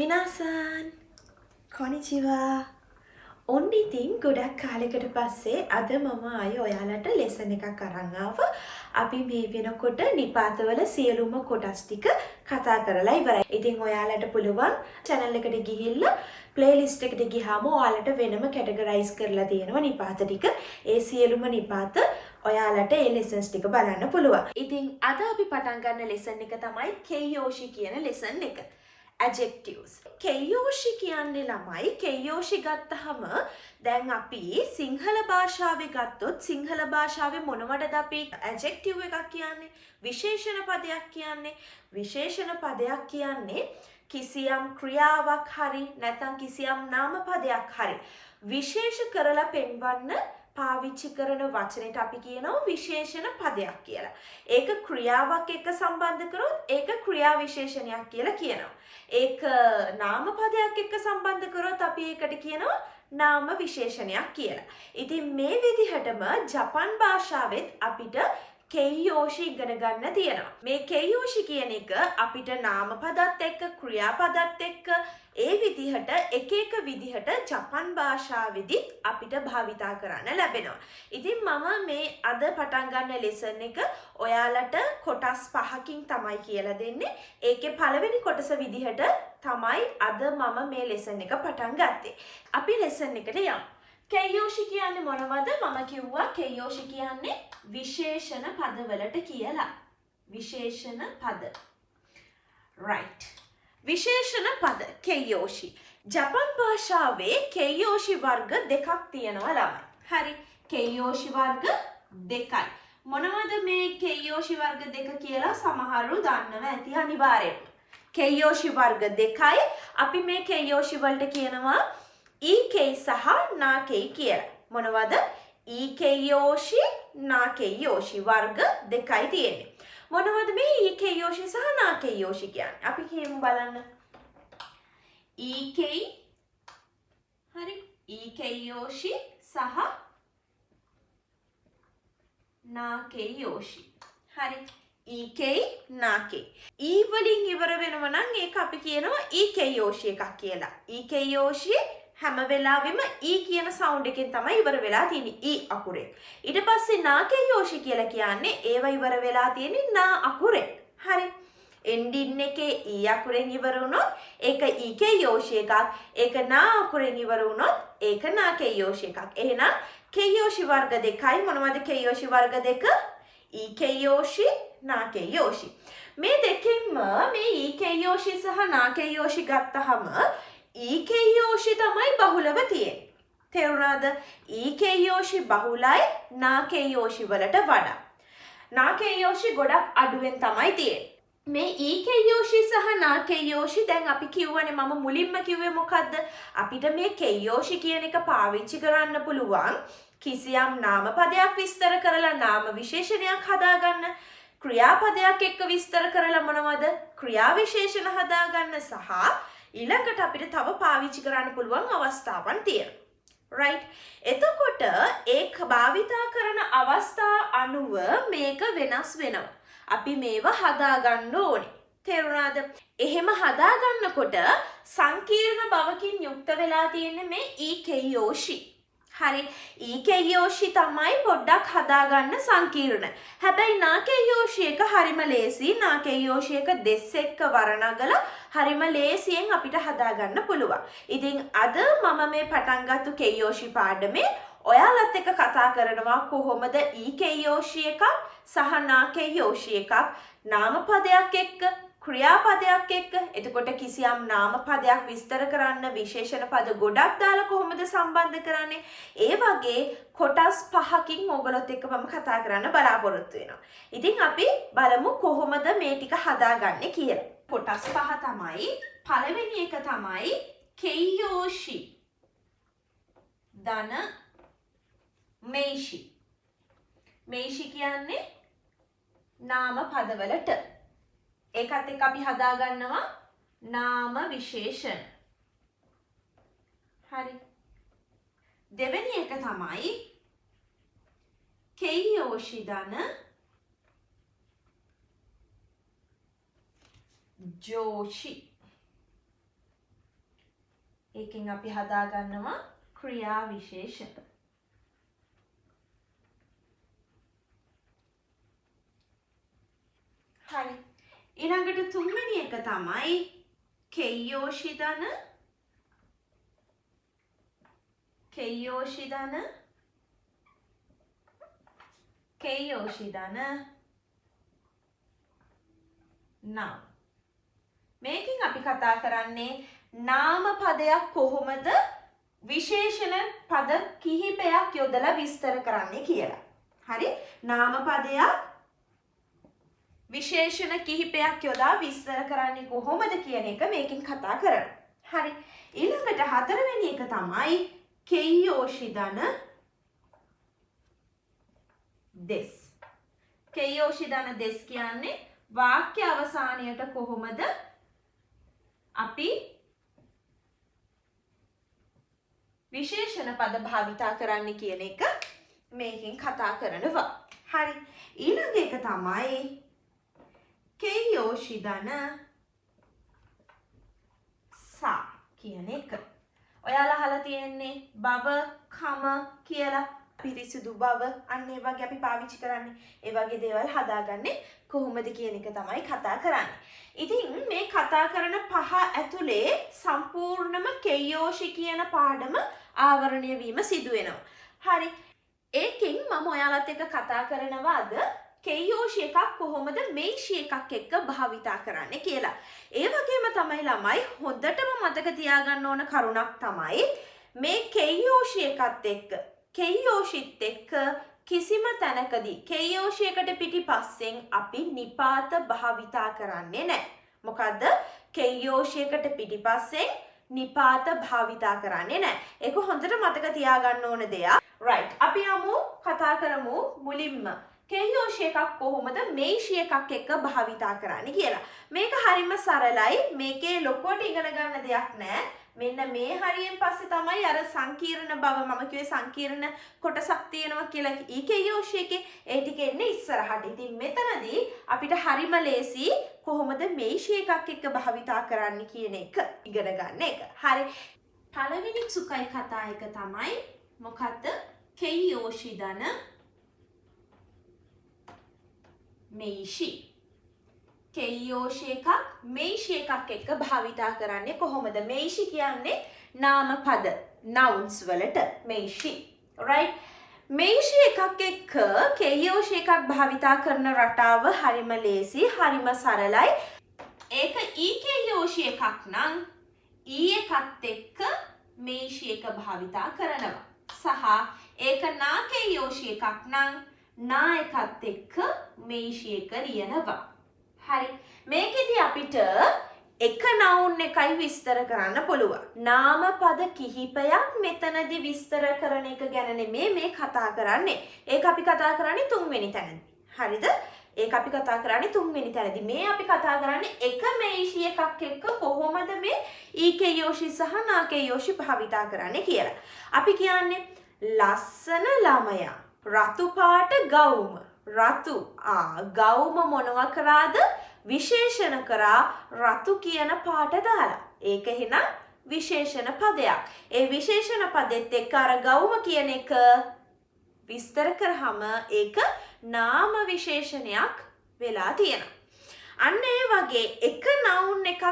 මිනාසන් කොනිචිවා ඔන්න ඉතින් ගොඩක් කාලෙකට පස්සේ අද මම ආයේ ඔයාලට ලෙසන් එකක් අරන් ආවා. අපි මේ වෙනකොට නිපාතවල සියලුම කොටස් ටික කතා කරලා ඉවරයි. ඉතින් ඔයාලට පුළුවන් channel එකට ගිහිල්ලා playlist එකට ගියාම ඔයාලට වෙනම categorize කරලා තියෙනවා නිපාත ටික. ඒ සියලුම නිපාත ඔයාලට ඒ lessons ටික බලන්න පුළුවන්. ඉතින් අද අපි පටන් ගන්න lesson එක තමයි Keiyoshi කියන lesson එක. Adjectives. Keiyoshi කියන්නේ ළමයි. Keiyoshi ගත්තහම දැන් අපි සිංහල භාෂාවේ ගත්තොත් සිංහල භාෂාවේ මොනවටද අපි adjective එකක් කියන්නේ? විශේෂණ පදයක් කියන්නේ. විශේෂණ පදයක් කියන්නේ කිසියම් ක්‍රියාවක් හරි නැත්නම් කිසියම් නාම පදයක් හරි විශේෂ කරලා පෙන්වන්න පාවිච්චි කරන වචනෙට අපි කියනවා විශේෂණ පදයක් කියලා. ඒක ක්‍රියාවක් එක්ක සම්බන්ධ කරොත් ඒක ක්‍රියා විශේෂණයක් කියලා කියනවා. ඒක නාම පදයක් එක්ක සම්බන්ධ කරොත් අපි ඒකට කියනවා නාම විශේෂණයක් කියලා. ඉතින් මේ විදිහටම ජපන් භාෂාවෙත් අපිට Keiyoshi ඉගෙන ගන්න තියෙනවා. මේ Keiyoshi කියන එක අපිට නාම පදත් එක්ක ක්‍රියාපදත් එක්ක ඒ විදිහට එක එක විදිහට ජපන් භාෂාවෙදිත් අපිට භාවිතා කරන්න ලැබෙනවා. ඉතින් මම මේ අද පටන් ගන්න ලෙසන් එක ඔයාලට කොටස් 5කින් තමයි කියලා දෙන්නේ. ඒකේ පළවෙනි කොටස විදිහට තමයි අද මම මේ ලෙසන් එක පටන් ගත්තේ. අපි ලෙසන් එකට යමු. Keiyoshi කියන්නේ මොනවද? මම කිව්වා Keiyoshi කියන්නේ විශේෂණ පදවලට කියලා. විශේෂණ පද. Right. විශේෂණ පද Keiyoshi. ජපන් භාෂාවේ Keiyoshi වර්ග දෙකක් තියෙනවා ළමයි. හරි. Keiyoshi වර්ග දෙකයි. මොනවද මේ Keiyoshi වර්ග දෙක කියලා සමහරව දන්නව ඇති අනිවාර්යයෙන්ම. Keiyoshi වර්ග දෙකයි. අපි මේ Keiyoshi වලට කියනවා Ikei සහ Nakei කියලා. මොනවද? Ikeiyoshi Nakeiyoshi වර්ග දෙකයි තියෙන්නේ. මොනවද මේ Ikeiyoshi සහ Nakeiyoshi කියන්නේ? අපි කියමු බලන්න. Ikei හරි. Ikeiyoshi සහ Nakeiyoshi. හරි. Ikei Nakei. E වලින් ඉවර වෙනවා නම් ඒක අපි කියනවා Ikeiyoshi එකක් කියලා. Ikeiyoshi හැම වෙලාවෙම E කියන සවුන්ඩ් එකෙන් තමයි ඉවර වෙලා තියෙන්නේ. E අකුරෙන්. ඊට පස්සේ Nakeiyoshi කියලා කියන්නේ ඒව ඉවර වෙලා තියෙන්නේ නා අකුරෙන්. හරි. ending එකේ E අකුරෙන් ඉවර වුණොත් ඒක Ikeiyoshi එකක්. ඒක නා අකුරෙන් ඉවර වුණොත් ඒක Nakeiyoshi එකක්. එහෙනම් Keiyoshi වර්ග දෙකයි. මොනවද Keiyoshi වර්ග දෙක? Ikeiyoshi Nakeiyoshi. මේ දෙකෙන්ම මේ Ikeiyoshi සහ Nakeiyoshi ගත්තහම Ikeiyoshi තමයි බහුලව තියෙන්නේ. තේරුණාද? Ikeiyoshi බහුලයි Nakeiyoshi වලට වඩා. Nakeiyoshi ගොඩක් අඩුවෙන් තමයි තියෙන්නේ. මේ Ikeiyoshi සහ Nakeiyoshi දැන් අපි කියවනේ මම මුලින්ම කිව්වේ මොකද්ද? අපිට මේ Keiyoshi කියන එක පාවිච්චි කරන්න පුළුවන් කිසියම් නාම පදයක් විස්තර කරලා නාම විශේෂණයක් හදාගන්න. ක්‍රියාපදයක් එක්ක විස්තර කරලා මොනවද? ක්‍රියා විශේෂණ හදාගන්න සහ ඊළඟට අපිට තව පාවිච්චි කරන්න පුළුවන් අවස්ථාවන් තියෙනවා. right. එතකොට ඒක භාවිතා කරන අවස්ථා අනුව මේක වෙනස් වෙනවා. අපි මේව හදාගන්න ඕනේ. තේරුණාද? එහෙම හදාගන්නකොට සංකීර්ණ බවකින් යුක්ත වෙලා තියෙන්නේ මේ Ikeiyoshi. හරි. Ikeiyoshi තමයි පොඩ්ඩක් හදාගන්න සංකීර්ණ. හැබැයි Nakeiyoshi එක හරිම ලේසි. Nakeiyoshi එක දෙස් එක්ක වරණගලා හරිම ලේසියෙන් අපිට හදාගන්න පුළුවන්. ඉතින් අද මම මේ පටන් ගත්තු Keiyoshi පාඩමේ ඔයාලත් එක්ක කතා කරනවා කොහොමද Ikeiyoshi එකක් සහ Nakeiyoshi එකක් නාම පදයක් එක්ක ක්‍රියාපදයක් එක්ක එතකොට කිසියම් නාම පදයක් විස්තර කරන්න විශේෂණ පද ගොඩක් දාලා කොහොමද සම්බන්ධ කරන්නේ? ඒ වගේ කොටස් 5කින් ඕගොල්ලොත් එක්ක මම කතා කරන්න බලාපොරොත්තු වෙනවා. ඉතින් අපි බලමු කොහොමද මේ ටික හදාගන්නේ කියලා. කොටස් 5 තමයි පළවෙනි එක තමයි Keiyoshi ධන මේෂි. මේෂි කියන්නේ නාම පදවලට ඒකත් එක්ක අපි හදාගන්නවා නාම විශේෂණ. හරි. දෙවෙනි එක තමයි Keiyoshi ධන ජෝෂි. ඒකෙන් අපි හදා ගන්නවා ක්‍රියා විශේෂණ. හරි. ඊළඟට තුන්වෙනි එක තමයි කෙයෝෂි ධන නම්. මේකෙන් අපි කතා කරන්නේ නාම පදයක් කොහොමද විශේෂණ පද කිහිපයක් යොදලා විස්තර කරන්නේ කියලා. හරි? නාම පදයක් විශේෂණ කිහිපයක් යොදා විස්තර කරන්නේ කොහොමද කියන එක මේකෙන් කතා කරනවා. හරි. ඊළඟට හතරවෙනි එක තමයි කෙයෝෂි ධන දෙස්. කෙයෝෂි ධන දෙස් කියන්නේ වාක්‍ය අවසානයට කොහොමද අපි විශේෂණ පද භාවිතා කරන්නේ කියන එක මේකෙන් කතා කරනවා. හරි. ඊළඟ එක තමයි කෙයෝෂි ධන සා කියන එක. ඔයාලා අහලා තියෙන්නේ බව කම කියලා. පිරිසිදු බව අන්න ඒ වගේ අපි පාවිච්චි කරන්නේ. ඒ වගේ දේවල් හදාගන්නේ කොහොමද කියන එක තමයි කතා කරන්නේ. ඉතින් මේ කතා කරන පහ ඇතුලේ සම්පූර්ණම කෙයෝෂි කියන පාඩම ආවරණය වීම සිදු වෙනවා. හරි. ඒකෙන් මම ඔයාලත් එක්ක කතා කරනවා අද කෙයෝෂි එකක් කොහොමද මේෂි එකක් එක්ක භාවිතා කරන්නේ කියලා. ඒ වගේම තමයි ළමයි හොඳටම මතක තියාගන්න ඕන කරුණක් තමයි මේ කෙයෝෂි එකත් එක්ක කෙයෝෂිත් එක්ක කිසිම තැනකදී කෙයෝෂියකට පිටිපස්සෙන් අපි නිපාත භාවිතා කරන්නේ නැහැ. මොකද්ද? කෙයෝෂියකට පිටිපස්සෙන් නිපාත භාවිතා කරන්නේ නැහැ. ඒක හොඳට මතක තියාගන්න ඕන දෙයක්. right. අපි යමු කතා කරමු මුලින්ම කෙයෝෂි එකක් කොහොමද මේෂි එකක් එක්ක භාවිතා කරන්නේ කියලා. මේක හරිම සරලයි. මේකේ ලොකුවට ඉගෙන ගන්න දෙයක් නැහැ. මෙන්න මේ හරියෙන් පස්සේ තමයි අර සංකීර්ණ බව මම කිව්වේ සංකීර්ණ කොටසක් තියෙනවා කියලා ඊකේයෝෂි එකේ ඒ ටික එන්නේ ඉස්සරහට. ඉතින් මෙතනදී අපිට හරිම ලේසි කොහොමද මේෂි එකක් එක්ක භාවිතා කරන්න කියන එක ඉගෙන ගන්න එක. හරි. පළවෙනි සුකයි කතා එක තමයි මොකද්ද? කෙයෝෂි ධන මේෂි. කෙයෝෂි එකක් මේෂි එකක් එක්ක භාවිතා කරන්නේ කොහොමද? මේෂි කියන්නේ නාම පද nouns වලට මේෂි. right? මේෂි එකක් එක්ක කෙයෝෂි එකක් භාවිතා කරන රටාව හරිම ලේසි, හරිම සරලයි. ඒක ඊකේයෝෂි එකක් නම් ඊ එකත් එක්ක මේෂි එක භාවිතා කරනවා. සහ ඒක නාකේයෝෂි එකක් නම් නා එකත් එක්ක මේෂි එක ලියනවා. හරි. මේකෙදි අපිට එක noun එකයි විස්තර කරන්න පුළුවන්. නාම පද කිහිපයක් මෙතනදී විස්තර කරන එක ගැන නෙමෙයි මේ කතා කරන්නේ. ඒක අපි කතා කරන්නේ තුන්වෙනි තැනදී. හරිද? ඒක අපි කතා කරන්නේ තුන්වෙනි තැනදී. මේ අපි කතා කරන්නේ එක මේෂි එකක් එක්ක කොහොමද මේ ඊකේයෝෂි සහ නාකේයෝෂි භාවිතා කරන්නේ කියලා. අපි කියන්නේ ලස්සන ළමයා, රතු පාට ගවුම. රතු ගවුම මොනවා කරාද? විශේෂණ කරා රතු කියන පාට දාලා. ඒක එහෙනම් විශේෂණ පදයක්. ඒ විශේෂණ පදෙත් එක්ක අර ගවුම කියන එක විස්තර කරාම ඒක නාම විශේෂණයක් වෙලා තියෙනවා. අන්න ඒ වගේ එක noun එකක්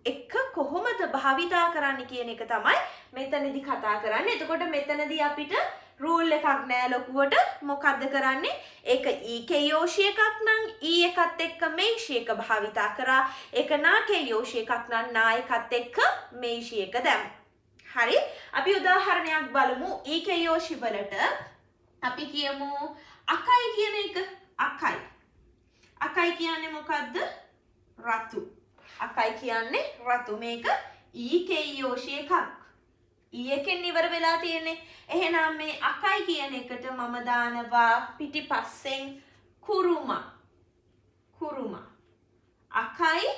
එක්ක කොහොමද භාවිතා කරන්න කියන එක තමයි මෙතනදී කතා කරන්නේ. එතකොට මෙතනදී අපිට රූල් එකක් නෑ ලොකුවට. මොකද්ද කරන්නේ? ඒක ඊකේයෝෂි එකක් නම් ඊ එකත් එක්ක මේෂි එක භාවිතා කරා. ඒක නාකේයෝෂි එකක් නම් නා එකත් එක්ක මේෂි එක දැම්මා. හරි. අපි උදාහරණයක් බලමු ඊකේයෝෂි වලට. අපි කියමු අකයි කියන එක. අකයි කියන්නේ මොකද්ද? රතු. අකයි කියන්නේ රතු. මේක ඊකේයෝෂි එකක්. ඊ එකෙන් ඉවර වෙලා තියෙන්නේ. එහෙනම් මේ අකයි කියන එකට මම දානවා පිටිපස්සෙන් කුරුම. අකයි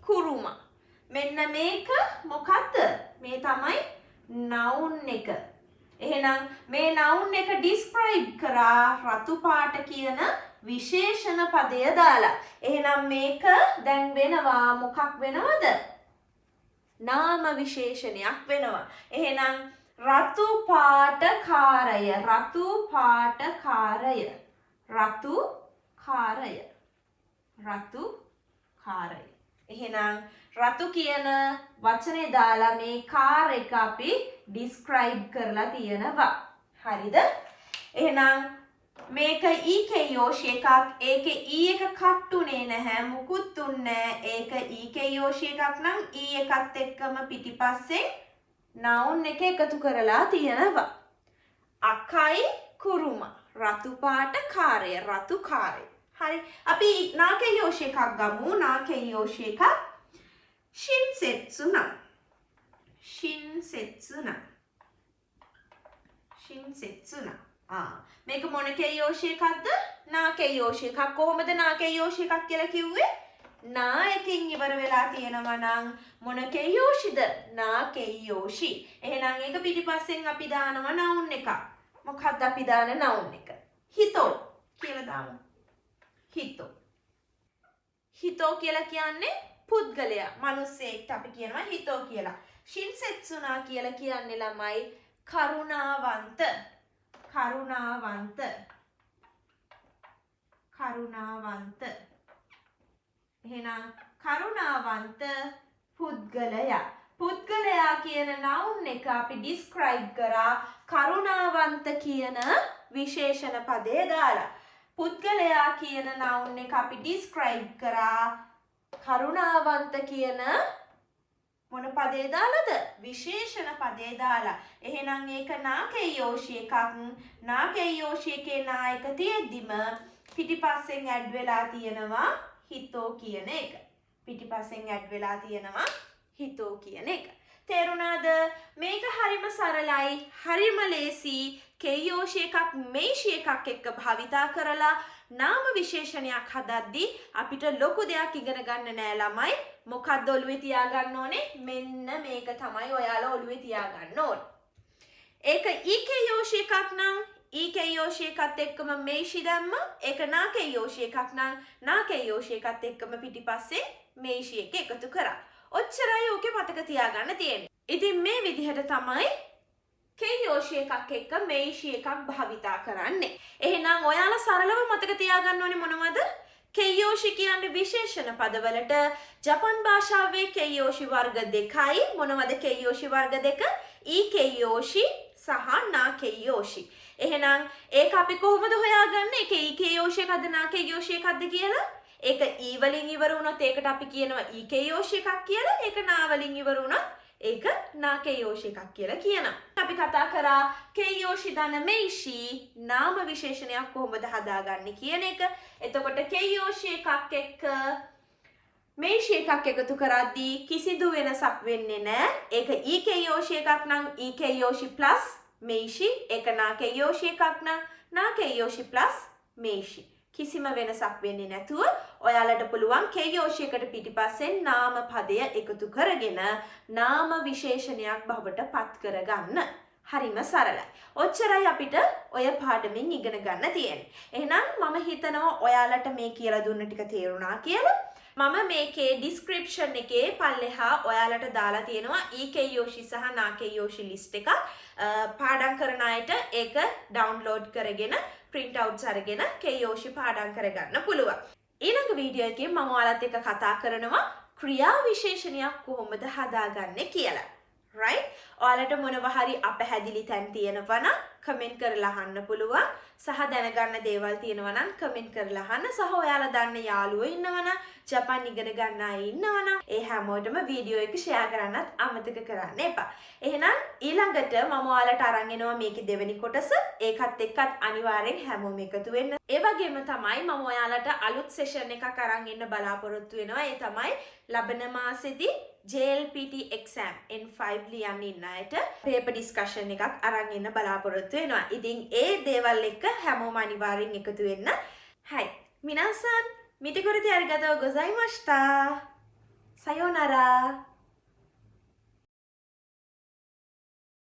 කුරුම. මෙන්න මේක මොකද්ද? මේ තමයි noun එක. එහෙනම් මේ noun එක describe කරා රතු පාට කියන විශේෂණ පදය දාලා. එහෙනම් මේක දැන් වෙනවා මොකක් වෙනවද? නාම විශේෂණයක් වෙනවා. එහෙනම් රතු පාටකාරය රතු පාටකාරය රතු කාරය රතු කාරය. එහෙනම් රතු කියන වචනේ දාලා මේ කාර් එක අපි ඩිස්ක්‍රයිබ් කරලා තියෙනවා. හරිද? එහෙනම් මේක EKයෝෂි එකක්. ඒකේ E එක කට්ටුනේ නැහැ. මුකුත් උන්නේ ඒක EKයෝෂි එකක් නම් E එකත් එක්කම පිටිපස්සේ noun එක එකතු කරලා තියෙනවා. අකයි කුරුම රතු පාට කාරය රතු කාරය. හරි. අපි නාකයෝෂි එකක් ගමු. නාකයෝෂි එකක් shinsetsu na shinsetsu na මේක මොන කයෝෂි එකක්ද? නාකයෝෂි එකක්. කොහොමද නාකයෝෂි එකක් කියලා කිව්වේ? නා එකකින් ඉවර වෙලා තියෙනවා නම් මොන කයෝෂිද? නාකයෝෂි. එහෙනම් ඒක පිටිපස්සෙන් අපි දානවා noun එකක්. මොකක්ද අපි දාන noun එක? හිතෝ කියලා දාමු. හිතෝ. හිතෝ කියලා කියන්නේ පුද්ගලයා. මිනිස්සෙක්ට අපි කියනවා හිතෝ කියලා. shinsetsu na කියලා කියන්නේ ළමයි කරුණාවන්ත. කරුණාවන්ත. කරුණාවන්ත. එහෙනම් කරුණාවන්ත පුද්ගලයා. පුද්ගලයා කියන noun එක අපි describe කරා කරුණාවන්ත කියන විශේෂණ පදේ දාලා. පුද්ගලයා කියන noun එක අපි describe කරා කරුණාවන්ත කියන මොන පදේ දාලාද? විශේෂණ පදේ දාලා. එහෙනම් ඒක නාකයෝෂි එකක්. නාකයෝෂි එකේ නායක තියෙද්දිම පිටිපස්සෙන් ඇඩ් වෙලා තියෙනවා හිතෝ කියන එක. පිටිපස්සෙන් ඇඩ් වෙලා තියෙනවා හිතෝ කියන එක. තේරුණාද? මේක හරිම සරලයි, හරිම ලේසි. කයෝෂි එකක් මේෂි එකක් එක්ක භාවිතා කරලා නාම විශේෂණයක් හදද්දී අපිට ලොකු දෙයක් ඉගෙන ගන්න නෑ ළමයි. මොකක්ද ඔළුවේ තියාගන්න ඕනේ? මෙන්න මේක තමයි ඔයාලා ඔළුවේ තියාගන්න ඕනේ. ඒක EKයෝෂි එකක් නම් EKයෝෂි එකත් එක්කම මේෂි දැම්ම. ඒක නාකයෝෂි එකක් නම් නාකයෝෂි එකත් එක්කම පිටිපස්සේ මේෂි එක එකතු කරා. ඔච්චරයි ඕකේ මතක තියාගන්න තියෙන්නේ. ඉතින් මේ විදිහට තමයි කයෝෂි එකක් එක්ක මේෂි එකක් භාවිතා කරන්නේ. එහෙනම් ඔයාලා සරලව මතක තියාගන්න ඕනේ මොනවද? කයෝෂි කියන්නේ විශේෂණ පදවලට ජපන් භාෂාවේ කයෝෂි වර්ග දෙකයි. මොනවද කයෝෂි වර්ග දෙක? EKයෝෂි සහ නාකයෝෂි. එහෙනම් ඒක අපි කොහොමද හොයාගන්නේ? ඒක EKයෝෂි එකක්ද නාකයෝෂි එකක්ද කියලා? ඒක E වලින් ඉවර වුණොත් ඒකට අපි කියනවා EKයෝෂි එකක් කියලා. ඒක නා වලින් ඉවර වුණොත් ඒක නාකයෝෂි එකක් කියලා කියනවා. අපි කතා කරා කයෝෂි ධන මේෂි නාම විශේෂණයක් කොහොමද හදාගන්නේ කියන එක. එතකොට කයෝෂි එකක් එක්ක මේෂි එකක් එකතු කරද්දී කිසිදු වෙනසක් වෙන්නේ නැහැ. ඒක EKයෝෂි එකක් නම් EKයෝෂි ප්ලස් මේෂි. ඒක නාකයෝෂි එකක් නම් නාකයෝෂි ප්ලස් මේෂි. කිසිම වෙනසක් වෙන්නේ නැතුව ඔයාලට පුළුවන් කයෝෂි එකට පිටිපස්සෙන් නාම පදය එකතු කරගෙන නාම විශේෂණයක් බවට පත් කරගන්න. හරිම සරලයි. ඔච්චරයි අපිට ඔය පාඩමින් ඉගෙන ගන්න තියෙන්නේ. එහෙනම් මම හිතනවා ඔයාලට මේ කියලා දුන්න ටික තේරුණා කියලා. මම මේකේ description එකේ පල්ලෙහා ඔයාලට දාලා තියෙනවා EKයෝෂි සහ නාකයෝෂි list එකක්. පාඩම් කරන අයට ඒක download කරගෙන print outs අරගෙන කයෝෂි පාඩම් කරගන්න පුළුවන්. ඊළඟ වීඩියෝ එකේ මම ඔයාලත් එක්ක කතා කරනවා ක්‍රියා විශේෂණයක් කොහොමද හදාගන්නේ කියලා. right? ඔයාලට මොනවා හරි අපහැදිලි තැන් තියෙනවා නම් කමෙන්ට් කරලා අහන්න පුළුවන්. සහ දැනගන්න දේවල් තියෙනවා නම් කමෙන්ට් කරලා අහන්න. සහ ඔයාලා දන්න යාළුවෝ ඉන්නවා නම් ජපාන් ඉගෙන ගන්න අය ඉන්නවා නම් ඒ හැමෝටම වීඩියෝ එක ෂෙයා කරන්නත් අමතක කරන්න එපා. එහෙනම් ඊළඟට මම ඔයාලට අරන් එනවා මේකේ දෙවෙනි කොටස. ඒකත් එක්කත් අනිවාර්යෙන් හැමෝම එකතු වෙන්න. ඒ වගේම තමයි මම ඔයාලට අලුත් සෙෂන් එකක් අරන් එන්න බලාපොරොත්තු වෙනවා. ඒ තමයි ලබන මාසෙදී JLPT exam N5 ලියන්න ඉන්න අයට paper discussion එකක් අරන් එන්න බලාපොරොත්තු වෙනවා. ඉතින් ඒ දේවල් එක්ක හැමෝම අනිවාර්යෙන් එකතු වෙන්න.はい。皆さん見てくれてありがとうございました。さようなら。